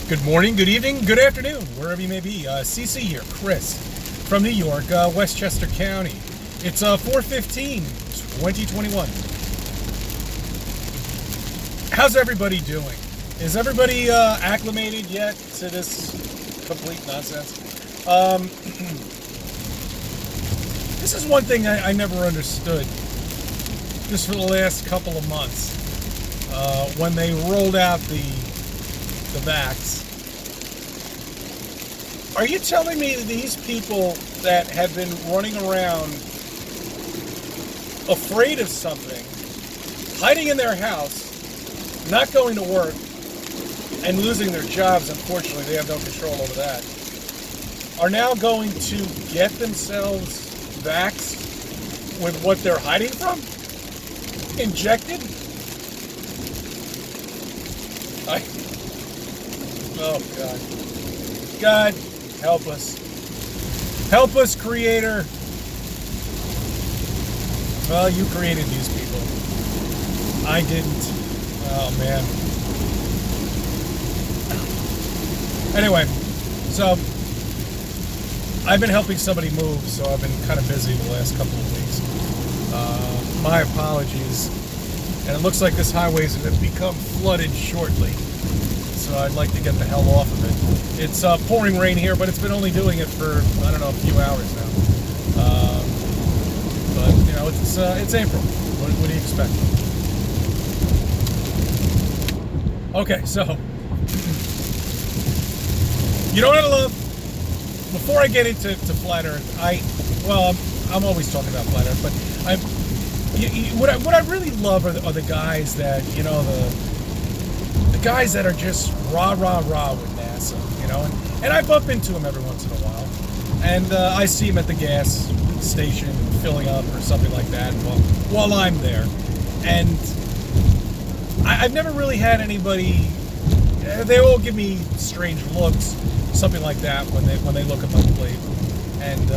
Good morning, good evening, good afternoon, wherever you may be. CC here, Chris, from New York, Westchester County. It's 4/15, 2021. How's everybody doing? Is everybody acclimated yet to this complete nonsense? This is one thing I never understood, just for the last couple of months, when they rolled out the vax. Are you telling me that these people that have been running around afraid of something, hiding in their house, not going to work, and losing their jobs, unfortunately, they have no control over that, are now going to get themselves vaxxed with what they're hiding from? Injected? Oh, God. God, help us. Help us, Creator. Well, you created these people. I didn't. Oh, man. Anyway, so I've been helping somebody move, so I've been kind of busy the last couple of weeks. My apologies. And it looks like this highway's going to become flooded shortly. So I'd like to get the hell off of it. It's pouring rain here, but it's been only doing it for, I don't know, a few hours now. But, you know, it's April. What do you expect? Okay, so, you know what I love? Before I get into Flat Earth, I'm always talking about Flat Earth, but what I really love are the guys that, you know, the guys that are just rah with NASA, you know, and I bump into them every once in a while, and I see them at the gas station filling up or something like that while I'm there, and I've never really had anybody. They all give me strange looks, something like that, when they look at my plate, and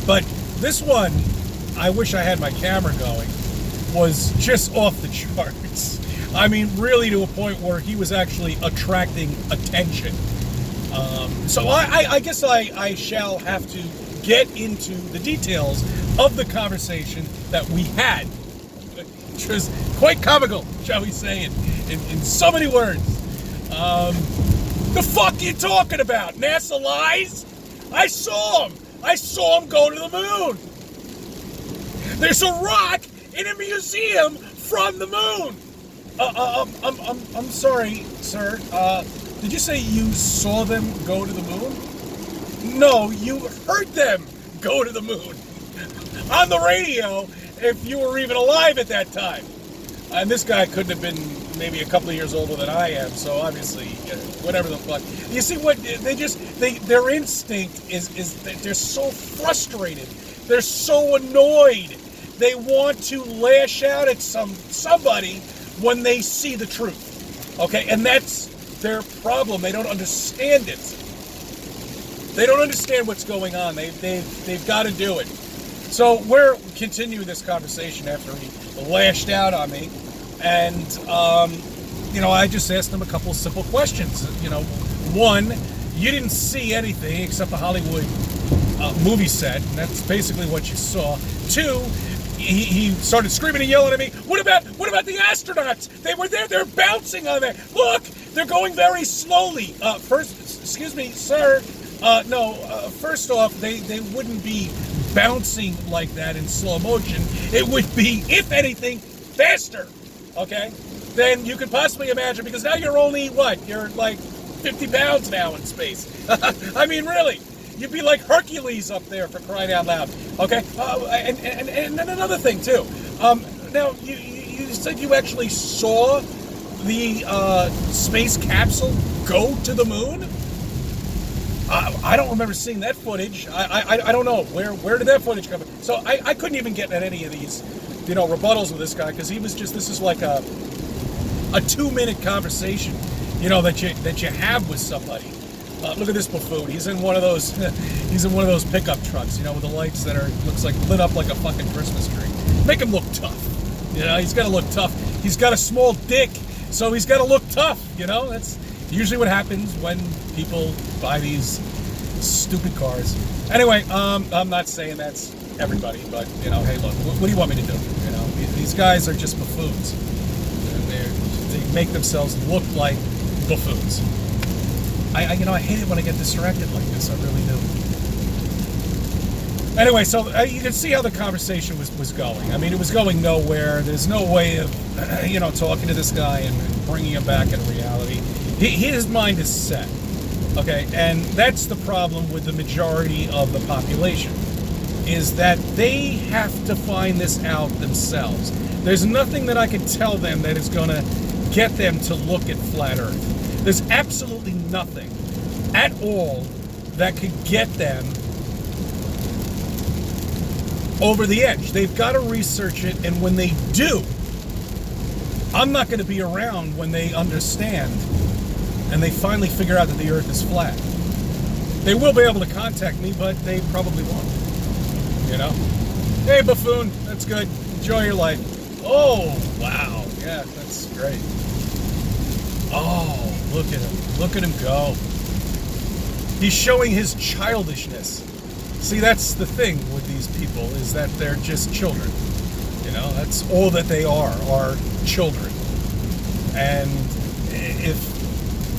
but this one, I wish I had my camera going, was just off the charts. I mean, really to a point where he was actually attracting attention. So I guess I shall have to get into the details of the conversation that we had, which was quite comical, shall we say, in so many words. The fuck you talking about? NASA lies? I saw him go to the moon. There's a rock in a museum from the moon. I'm sorry, sir. Did you say you saw them go to the moon? No, you heard them go to the moon. On the radio, if you were even alive at that time. And this guy couldn't have been maybe a couple of years older than I am, so obviously, whatever the fuck. You see what, their instinct is that they're so frustrated. They're so annoyed. They want to lash out at somebody when they see the truth. Okay, and that's their problem. They don't understand it. They don't understand what's going on. They've got to do it. So we're continuing this conversation after he lashed out on me, and you know, I just asked him a couple of simple questions. You know, one, you didn't see anything except a Hollywood movie set, and that's basically what you saw. Two, he started screaming and yelling at me. What about the astronauts? They were there. They're bouncing on there. Look, they're going very slowly. Excuse me, sir. First off, they wouldn't be bouncing like that in slow motion. It would be, if anything, faster. Okay? Then you could possibly imagine, because now you're only, you're like 50 pounds now in space. I mean, really. You'd be like Hercules up there, for crying out loud. Okay? And then another thing, too. Now, you said you actually saw the space capsule go to the moon? I don't remember seeing that footage. I don't know. Where did that footage come from? So I couldn't even get at any of these, you know, rebuttals with this guy, because he was just, this is like a 2-minute conversation, you know, that you have with somebody. Look at this buffoon. He's in one of those pickup trucks, you know, with the lights that looks like lit up like a fucking Christmas tree. Make him look tough. You know, he's got to look tough. He's got a small dick, so he's got to look tough. You know, Usually what happens when people buy these stupid cars. Anyway, I'm not saying that's everybody, but, you know, hey, look, what do you want me to do? You know, these guys are just buffoons. And they make themselves look like buffoons. You know, I hate it when I get distracted like this. I really do. Anyway, so you can see how the conversation was going. I mean, it was going nowhere. There's no way of, you know, talking to this guy and bringing him back into reality. His mind is set. Okay, and that's the problem with the majority of the population, is that they have to find this out themselves. There's nothing that I can tell them that is going to get them to look at flat Earth. There's absolutely nothing at all that could get them over the edge. They've got to research it, and when they do, I'm not going to be around when they understand and they finally figure out that the Earth is flat. They will be able to contact me, but they probably won't. You know? Hey, buffoon, that's good. Enjoy your life. Oh, wow. Yeah, that's great. Oh, look at him. Look at him go. He's showing his childishness. See, that's the thing with these people, is that they're just children. You know, that's all that they are children. And if,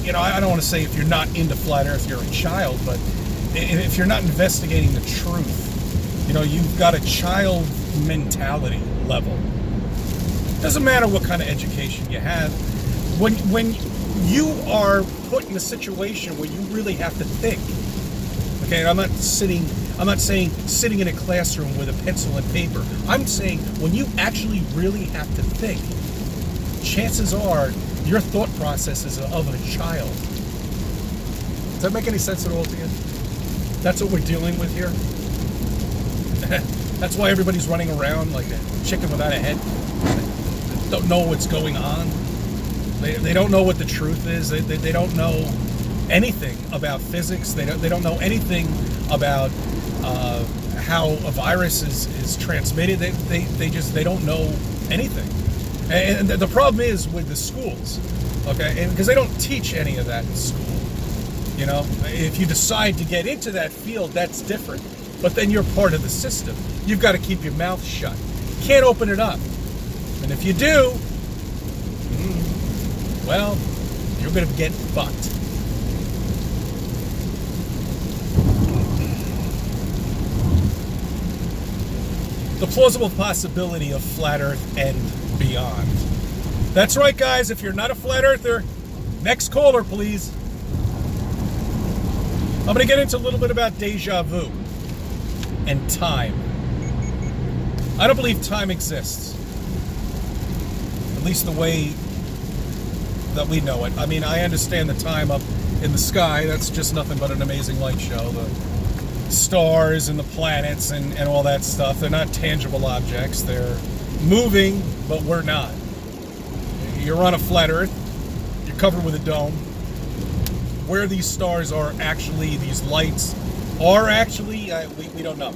you know, I don't want to say if you're not into flat Earth, you're a child, but if you're not investigating the truth, you know, you've got a child mentality level. Doesn't matter what kind of education you have. When you are put in a situation where you really have to think, okay, I'm not saying sitting in a classroom with a pencil and paper. I'm saying when you actually really have to think, chances are your thought process is of a child. Does that make any sense at all to you? That's what we're dealing with here. That's why everybody's running around like a chicken without a head. They don't know what's going on. They don't know what the truth is. They don't know anything about physics. They don't know anything about how a virus is transmitted. They don't know anything. And the problem is with the schools, okay, and because they don't teach any of that in school. You know, if you decide to get into that field, that's different. But then you're part of the system. You've got to keep your mouth shut. You can't open it up. And if you do, well, you're going to get fucked. The plausible possibility of flat Earth and beyond. That's right, guys. If you're not a flat earther, next caller, please. I'm going to get into a little bit about deja vu and time. I don't believe time exists. At least the way that we know it. I mean, I understand the time up in the sky. That's just nothing but an amazing light show. The stars and the planets and all that stuff. They're not tangible objects. They're moving, but we're not. You're on a flat Earth. You're covered with a dome. Where these stars are actually, these lights are actually, we don't know.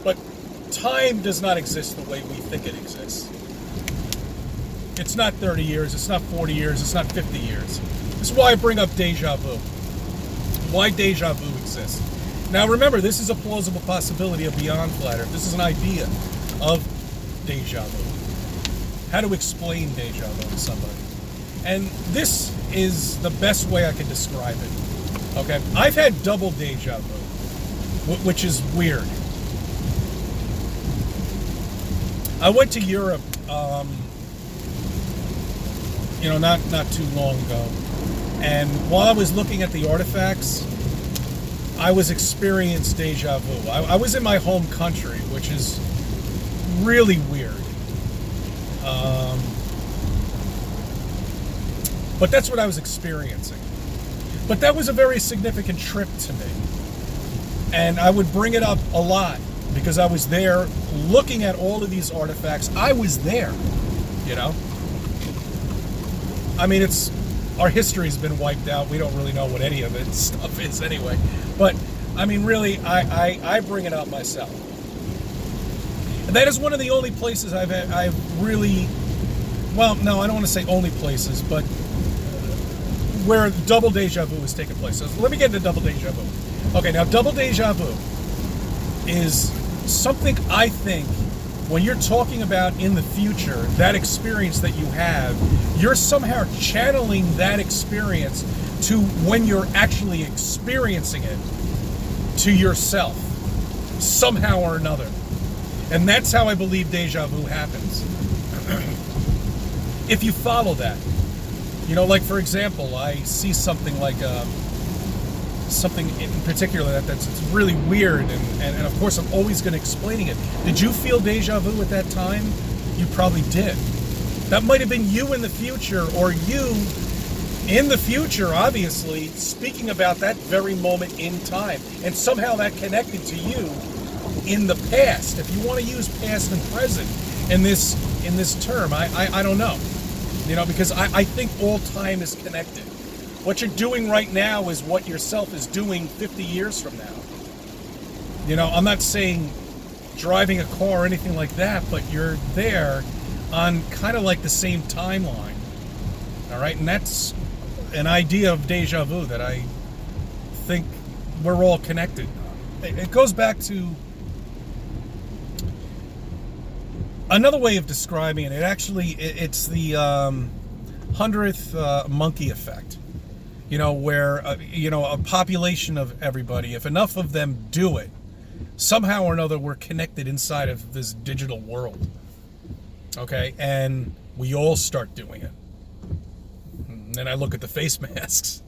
But time does not exist the way we think it exists. It's not 30 years, it's not 40 years, it's not 50 years. This is why I bring up deja vu. Why deja vu exists. Now remember, this is a plausible possibility of beyond flat Earth. This is an idea of deja vu. How to explain deja vu to somebody. And this is the best way I can describe it. Okay, I've had double deja vu, which is weird. I went to Europe, not too long ago, and while I was looking at the artifacts, I was experiencing deja vu. I was in my home country, which is really weird. But that's what I was experiencing. But that was a very significant trip to me. And I would bring it up a lot because I was there looking at all of these artifacts. I was there, you know. I mean, our history's been wiped out. We don't really know what any of it stuff is anyway. But, I mean, really, I bring it up myself. And that is one of the only places I've really, well, no, I don't want to say only places, but where double deja vu is taking place. So let me get into double deja vu. Okay, now double deja vu is something I think when you're talking about in the future, that experience that you have, you're somehow channeling that experience to when you're actually experiencing it to yourself, somehow or another. And that's how I believe deja vu happens. If you follow that, you know, like for example, I see something like something in particular that's really weird, and of course I'm always going to explaining it. Did you feel deja vu at that time? You probably did. That might have been you in the future, or you in the future, obviously, speaking about that very moment in time, and somehow that connected to you in the past. If you want to use past and present in this term, I don't know. You know, because I think all time is connected. What you're doing right now is what yourself is doing 50 years from now. You know, I'm not saying driving a car or anything like that, but you're there on kind of like the same timeline. All right, and that's an idea of deja vu that I think we're all connected. It goes back to another way of describing it. It's the 100th monkey effect. You know, where, you know, a population of everybody, if enough of them do it, somehow or another we're connected inside of this digital world. Okay? And we all start doing it. And then I look at the face masks.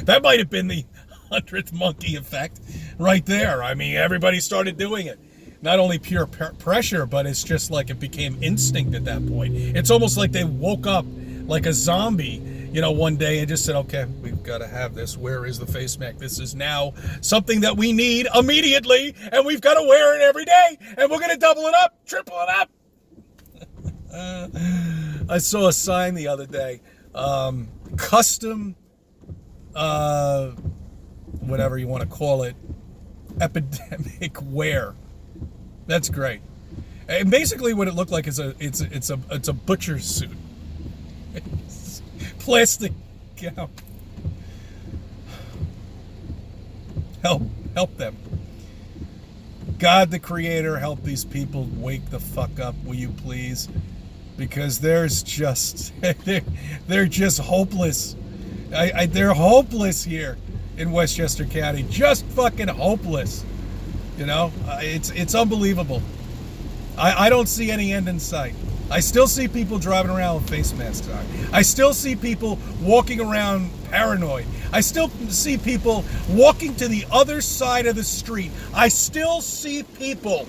That might have been the 100th monkey effect right there. I mean, everybody started doing it. Not only pure pressure, but it's just like it became instinct at that point. It's almost like they woke up like a zombie, you know, one day and just said, okay, we've got to have this. Where is the face mask? This is now something that we need immediately, and we've got to wear it every day, and we're going to double it up, triple it up. I saw a sign the other day, custom, whatever you want to call it, epidemic wear. That's great. And basically what it looked like is it's a butcher's suit. Plastic gown. Help them. God the Creator, help these people wake the fuck up, will you please? Because there's just they're just hopeless. They're hopeless here in Westchester County. Just fucking hopeless. You know, it's unbelievable. I don't see any end in sight. I still see people driving around with face masks on. I still see people walking around paranoid. I still see people walking to the other side of the street. I still see people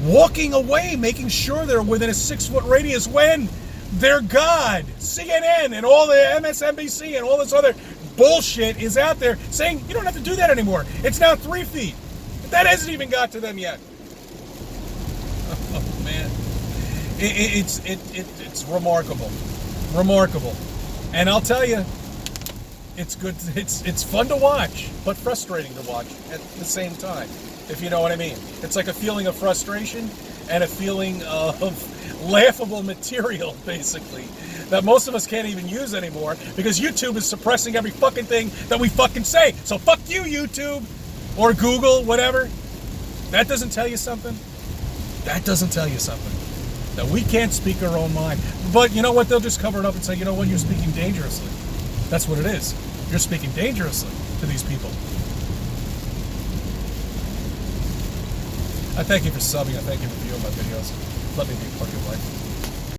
walking away, making sure they're within a 6-foot radius when their God, CNN and all the MSNBC and all this other bullshit is out there saying, you don't have to do that anymore. It's now 3 feet. That hasn't even got to them yet. Oh, man. It's remarkable, and I'll tell you, it's good. It's fun to watch, but frustrating to watch at the same time, if you know what I mean. It's like a feeling of frustration and a feeling of laughable material, basically, that most of us can't even use anymore because YouTube is suppressing every fucking thing that we fucking say. So fuck you, YouTube, or Google, whatever. That doesn't tell you something. That doesn't tell you something. That we can't speak our own mind. But you know what? They'll just cover it up and say, you know what? You're speaking dangerously. That's what it is. You're speaking dangerously to these people. I thank you for subbing. I thank you for viewing my videos. Let me be part of your life.